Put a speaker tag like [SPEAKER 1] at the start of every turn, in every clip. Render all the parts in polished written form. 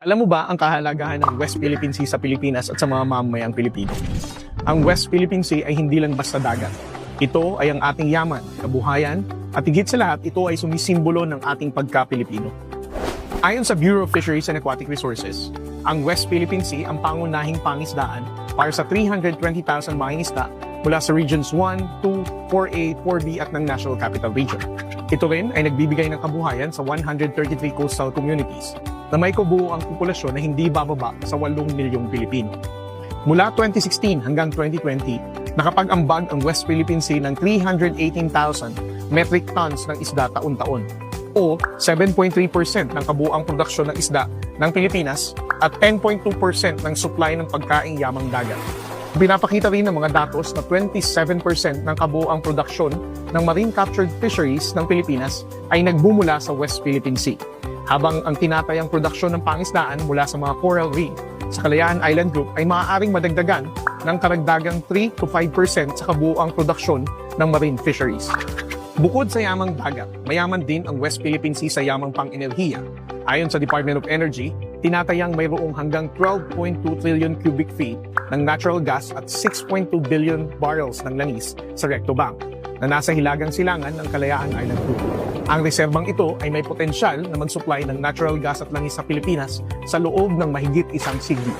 [SPEAKER 1] Alam mo ba ang kahalagahan ng West Philippine Sea sa Pilipinas at sa mga mamamayang Pilipino? Ang West Philippine Sea ay hindi lang basta dagat. Ito ay ang ating yaman, kabuhayan, at higit sa lahat, ito ay sumisimbolo ng ating pagka-Pilipino. Ayon sa Bureau of Fisheries and Aquatic Resources, ang West Philippine Sea ang pangunahing pangisdaan para sa 320,000 mangingisda mula sa Regions 1, 2, 4A, 4B at ng National Capital Region. Ito rin ay nagbibigay ng kabuhayan sa 133 coastal communities na may kabuuang populasyon na hindi bababa sa 8 milyong Pilipino. Mula 2016 hanggang 2020, nakapag-ambag ang West Philippine Sea ng 318,000 metric tons ng isda taon-taon o 7.3% ng kabuuang produksyon ng isda ng Pilipinas at 10.2% ng supply ng pagkaing yamang dagat. Pinapakita rin ng mga datos na 27% ng kabuuang produksyon ng marine captured fisheries ng Pilipinas ay nagbumula sa West Philippine Sea, habang ang tinatayang produksyon ng pangisdaan mula sa mga coral reef sa Kalayaan Island Group ay maaaring madagdagan ng karagdagang 3 to 5% sa kabuuang produksyon ng marine fisheries. Bukod sa yamang dagat, mayaman din ang West Philippine Sea sa yamang pang-enerhiya. Ayon sa Department of Energy, tinatayang mayroong hanggang 12.2 trillion cubic feet ng natural gas at 6.2 billion barrels ng langis sa Recto Bank na nasa hilagang silangan ng Kalayaan Island Group. Ang reserbang ito ay may potensyal na mag-supply ng natural gas at langis sa Pilipinas sa loob ng mahigit isang siglo.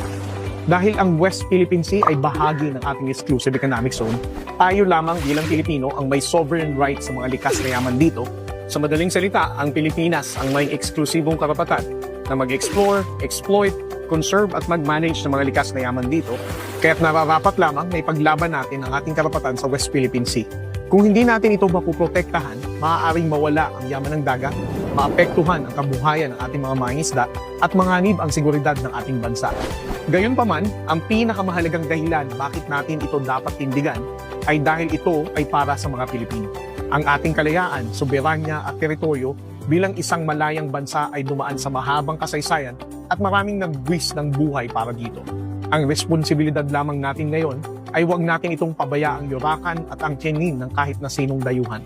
[SPEAKER 1] Dahil ang West Philippine Sea ay bahagi ng ating exclusive economic zone, tayo lamang bilang Pilipino ang may sovereign right sa mga likas na yaman dito. Sa madaling salita, ang Pilipinas ang may eksklusibong karapatan na mag-explore, exploit, conserve at mag-manage ng mga likas na yaman dito, kaya't nararapat lamang na ipaglaban natin ang ating karapatan sa West Philippine Sea. Kung hindi natin ito mapuprotektahan, maaaring mawala ang yaman ng dagat, maapektuhan ang kabuhayan ng ating mga mangingisda at manganib ang seguridad ng ating bansa. Gayunpaman, ang pinakamahalagang dahilan bakit natin ito dapat tindigan ay dahil ito ay para sa mga Pilipino. Ang ating kalayaan, soberanya at teritoryo bilang isang malayang bansa ay dumaan sa mahabang kasaysayan at maraming nagbuwis ng buhay para dito. Ang responsibilidad lamang natin ngayon ay huwag natin itong pabayaang yurakan at ang tiyanin ng kahit na sinong dayuhan.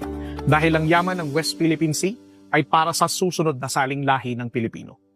[SPEAKER 1] Dahil ang yaman ng West Philippine Sea ay para sa susunod na saling lahi ng Pilipino.